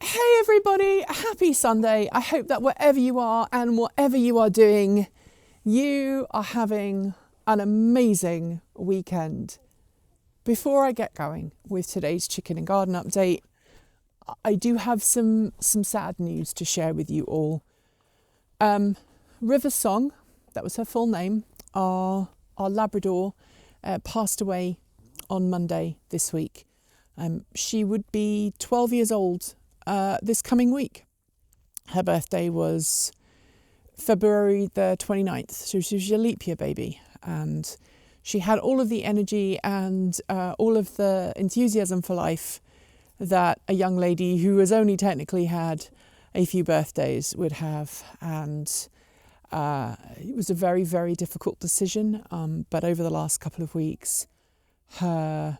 Hey everybody, happy Sunday. I hope that wherever you are and whatever you are doing, you are having an amazing weekend. Before I get going with today's chicken and garden update, I do have some sad news to share with you all. River Song, that was her full name, our Labrador, passed away on Monday this week. She would be 12 years old this coming week. Her birthday was February the 29th, so she was a leap year baby, and she had all of the energy and all of the enthusiasm for life that a young lady who has only technically had a few birthdays would have. And it was a very, very difficult decision, but over the last couple of weeks, her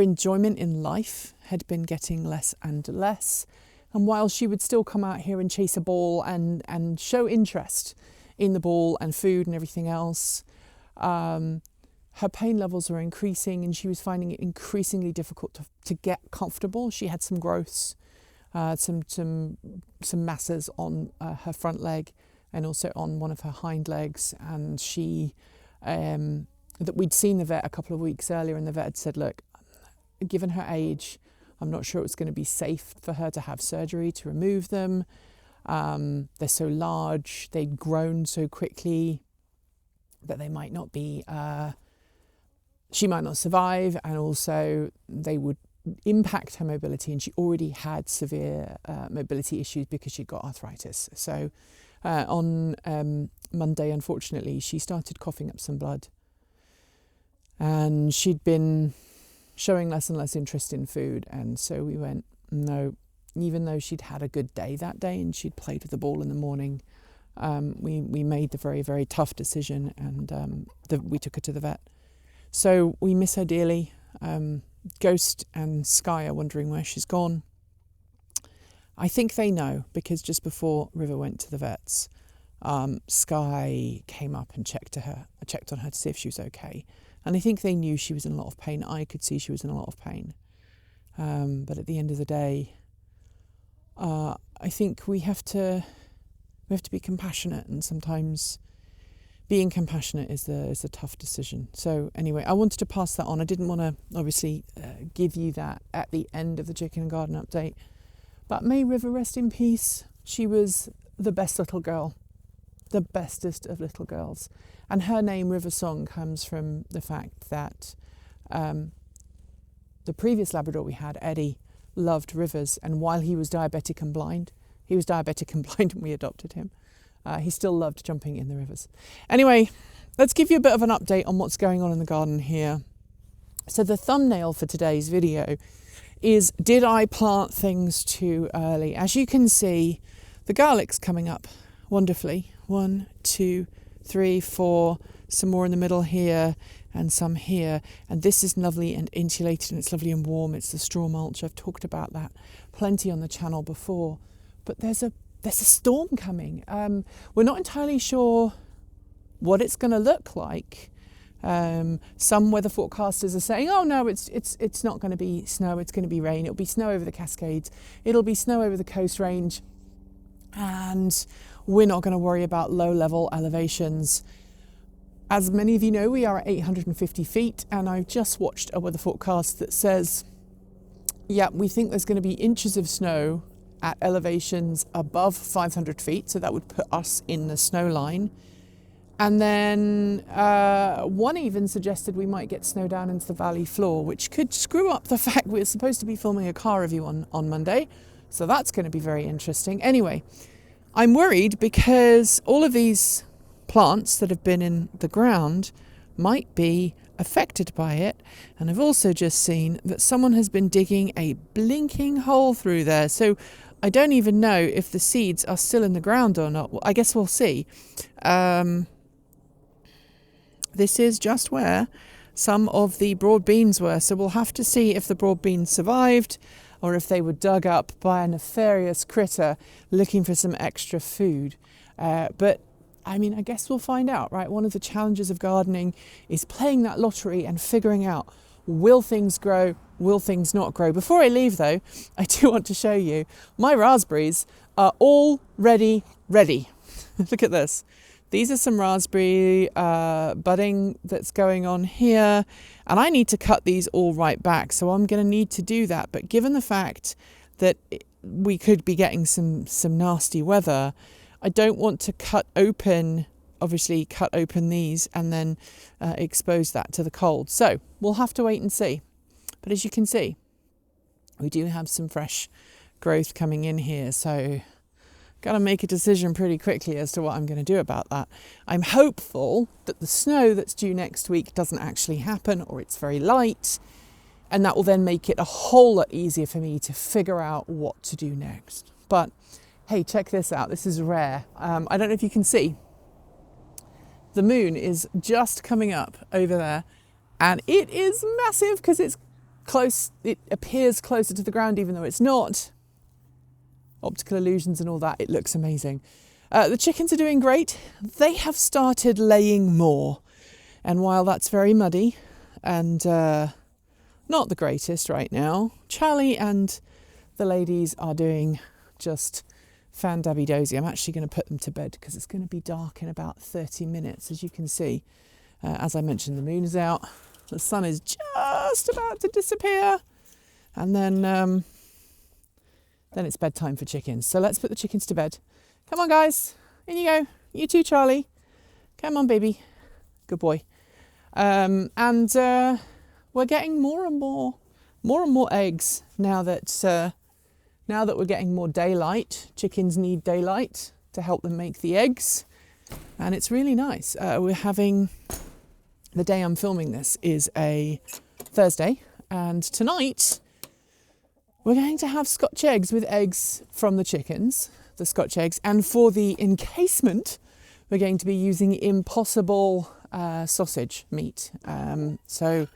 enjoyment in life had been getting less and less. And while she would still come out here and chase a ball and show interest in the ball and food and everything else, her pain levels were increasing and she was finding it increasingly difficult to get comfortable. She had some growths, some masses on her front leg and also on one of her hind legs. And she, that we'd seen the vet a couple of weeks earlier, and the vet had said, look, given her age, I'm not sure it's going to be safe for her to have surgery to remove them. They're so large, they'd grown so quickly that they might not be, she might not survive, and also they would impact her mobility, and she already had severe mobility issues because she got arthritis. So on Monday, unfortunately, she started coughing up some blood, and she'd been showing less and less interest in food. And so we went, no, even though she'd had a good day that day and she'd played with the ball in the morning, we made the very, very tough decision, and we took her to the vet. So we miss her dearly. Ghost and Sky are wondering where she's gone. I think they know, because just before River went to the vets, Sky came up and checked on her to see if she was okay. And I think they knew she was in a lot of pain. I could see she was in a lot of pain. But at the end of the day, I think we have to be compassionate, and sometimes being compassionate is a tough decision. So anyway, I wanted to pass that on. I didn't want to obviously give you that at the end of the chicken and garden update. But may River rest in peace. She was the best little girl, the bestest of little girls. And her name, River Song, comes from the fact that the previous Labrador we had, Eddie, loved rivers. And while he was diabetic and blind when we adopted him, he still loved jumping in the rivers. Anyway, let's give you a bit of an update on what's going on in the garden here. So the thumbnail for today's video is, did I plant things too early? As you can see, the garlic's coming up wonderfully. 1, 2, 3, 4, some more in the middle here and some here. And this is lovely and insulated, and it's lovely and warm. It's the straw mulch. I've talked about that plenty on the channel before. But there's a storm coming. We're not entirely sure what it's going to look like. Some weather forecasters are saying, oh no, it's not going to be snow, it's going to be rain. It'll be snow over the Cascades. It'll be snow over the Coast Range. And we're not going to worry about low-level elevations. As many of you know, we are at 850 feet, and I've just watched a weather forecast that says, yeah, we think there's going to be inches of snow at elevations above 500 feet, so that would put us in the snow line. And then one even suggested we might get snow down into the valley floor, which could screw up the fact we're supposed to be filming a car review on Monday. So that's going to be very interesting. Anyway, I'm worried because all of these plants that have been in the ground might be affected by it. And I've also just seen that someone has been digging a blinking hole through there. So I don't even know if the seeds are still in the ground or not. Well, I guess we'll see. This is just where some of the broad beans were. So we'll have to see if the broad beans survived, or if they were dug up by a nefarious critter looking for some extra food. But I mean, I guess we'll find out, right? One of the challenges of gardening is playing that lottery and figuring out, will things grow will things not grow? Before I leave though, I do want to show you my raspberries are already ready. Look at this. These are some raspberry budding that's going on here, and I need to cut these all right back, so I'm going to need to do that. But given the fact that we could be getting some nasty weather, I don't want to cut open these and then expose that to the cold. So we'll have to wait and see. But as you can see, we do have some fresh growth coming in here, so got to make a decision pretty quickly as to what I'm going to do about that. I'm hopeful that the snow that's due next week doesn't actually happen, or it's very light, and that will then make it a whole lot easier for me to figure out what to do next. But hey, check this out. This is rare. I don't know if you can see. The moon is just coming up over there, and it is massive because it's close. It appears closer to the ground even though it's not. Optical illusions and all that. It looks amazing. The chickens are doing great. They have started laying more, and while that's very muddy and not the greatest right now, Charlie and the ladies are doing just fan-dabby-dozy. I'm actually going to put them to bed because it's going to be dark in about 30 minutes. As you can see, as I mentioned, the moon is out. The sun is just about to disappear, and then it's bedtime for chickens. So let's put the chickens to bed. Come on, guys. In you go. You too, Charlie. Come on, baby. Good boy. And we're getting more and more eggs now that we're getting more daylight. Chickens need daylight to help them make the eggs, and it's really nice. We're having, the day I'm filming this is a Thursday, and tonight we're going to have Scotch eggs with eggs from the chickens, the Scotch eggs, and for the encasement, we're going to be using Impossible sausage meat. So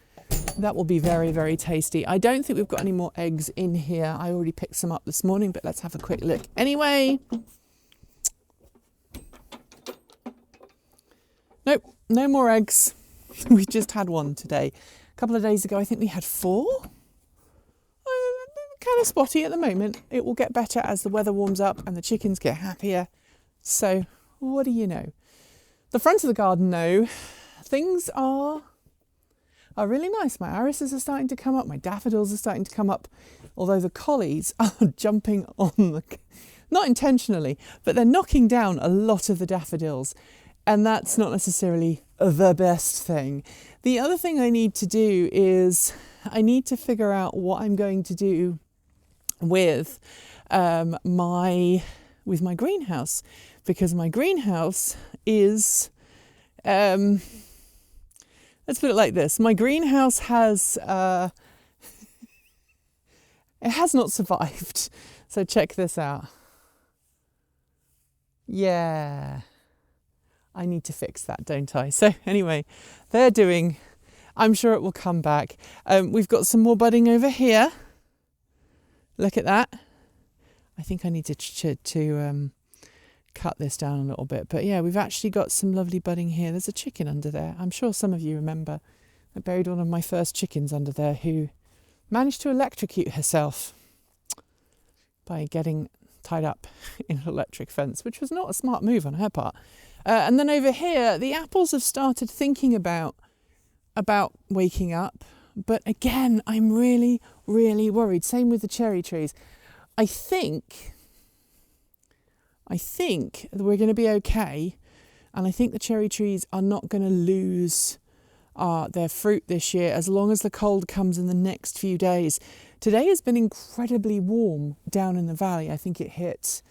that will be very, very tasty. I don't think we've got any more eggs in here. I already picked some up this morning, but let's have a quick look. Anyway, nope, no more eggs. We just had one today. A couple of days ago, I think we had 4. Kind of spotty at the moment. It will get better as the weather warms up and the chickens get happier. So what do you know? The front of the garden, though, things are really nice. My irises are starting to come up. My daffodils are starting to come up. Although the collies are jumping on not intentionally, but they're knocking down a lot of the daffodils. And that's not necessarily the best thing. The other thing I need to do is I need to figure out what I'm going to do with my greenhouse, because my greenhouse is let's put it like this. My greenhouse has it has not survived. So check this out. Yeah, I need to fix that, don't I? So anyway, I'm sure it will come back. We've got some more budding over here. Look at that. I think I need to cut this down a little bit. But yeah, we've actually got some lovely budding here. There's a chicken under there. I'm sure some of you remember. I buried one of my first chickens under there who managed to electrocute herself by getting tied up in an electric fence, which was not a smart move on her part. And then over here, the apples have started thinking about waking up. But again, I'm really, really worried. Same with the cherry trees. I think we're going to be okay. And I think the cherry trees are not going to lose their fruit this year as long as the cold comes in the next few days. Today has been incredibly warm down in the valley. I think it hit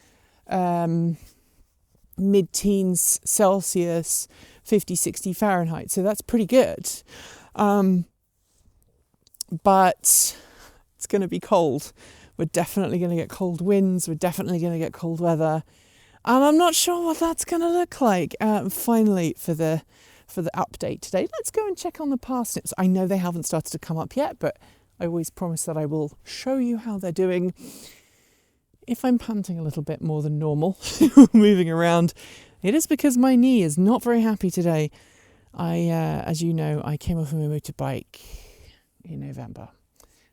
mid-teens Celsius, 50, 60 Fahrenheit. So that's pretty good. But it's going to be cold. We're definitely going to get cold winds. We're definitely going to get cold weather. And I'm not sure what that's going to look like. Finally, for the update today, let's go and check on the parsnips. I know they haven't started to come up yet, but I always promise that I will show you how they're doing. If I'm panting a little bit more than normal, moving around, it is because my knee is not very happy today. As you know, I came off of my motorbike in November,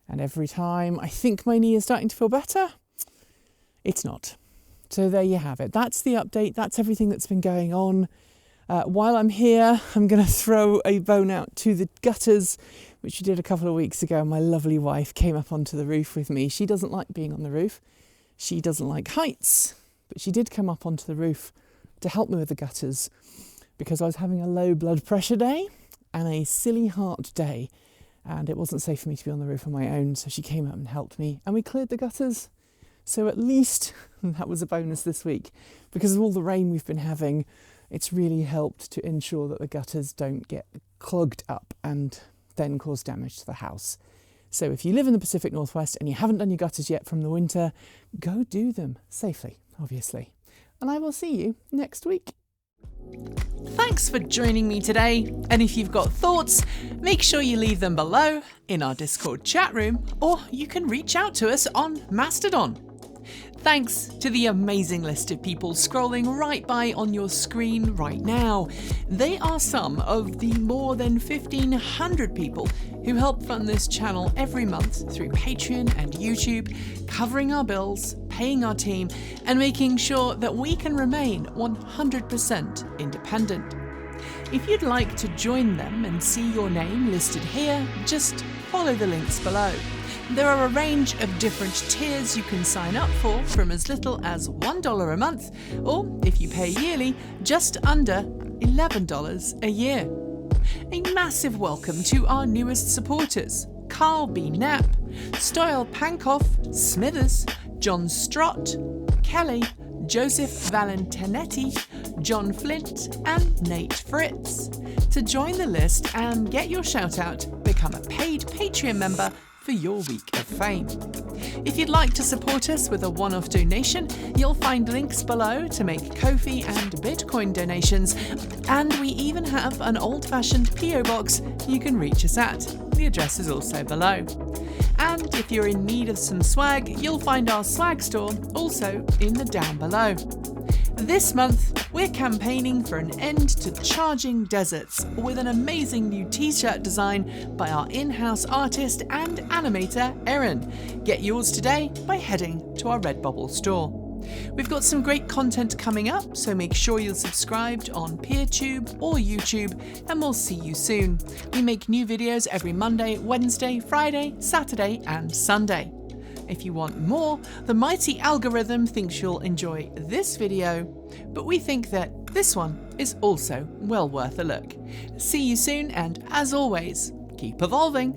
And every time I think my knee is starting to feel better, it's not. So there you have it. That's the update. That's everything that's been going on. While I'm here, I'm going to throw a bone out to the gutters, which we did a couple of weeks ago. My lovely wife came up onto the roof with me. She doesn't like being on the roof. She doesn't like heights, but she did come up onto the roof to help me with the gutters because I was having a low blood pressure day and a silly heart day, and it wasn't safe for me to be on the roof on my own, so she came up and helped me, and we cleared the gutters. So at least that was a bonus this week. Because of all the rain we've been having, it's really helped to ensure that the gutters don't get clogged up and then cause damage to the house. So if you live in the Pacific Northwest and you haven't done your gutters yet from the winter, go do them safely, obviously. And I will see you next week. Thanks for joining me today. And if you've got thoughts, make sure you leave them below in our Discord chat room, or you can reach out to us on Mastodon. Thanks to the amazing list of people scrolling right by on your screen right now. They are some of the more than 1,500 people who help fund this channel every month through Patreon and YouTube, covering our bills, paying our team, and making sure that we can remain 100% independent. If you'd like to join them and see your name listed here, just follow the links below. There are a range of different tiers you can sign up for, from as little as $1 a month, or if you pay yearly, just under $11 a year. A massive welcome to our newest supporters: Carl B. Knapp, Stoyle Pankoff, Smithers, John Strott, Kelly, Joseph Valentinetti, John Flint, and Nate Fritz. To join the list and get your shout out, become a paid Patreon member for your week of fame. If you'd like to support us with a one-off donation, you'll find links below to make Ko-fi and Bitcoin donations, and we even have an old-fashioned PO box you can reach us at. The address is also below. And if you're in need of some swag, you'll find our swag store also in the down below. This month, we're campaigning for an end to charging deserts with an amazing new t-shirt design by our in-house artist and animator, Erin. Get yours today by heading to our Redbubble store. We've got some great content coming up, so make sure you're subscribed on PeerTube or YouTube, and we'll see you soon. We make new videos every Monday, Wednesday, Friday, Saturday, and Sunday. If you want more, the mighty algorithm thinks you'll enjoy this video, but we think that this one is also well worth a look. See you soon, and as always, keep evolving.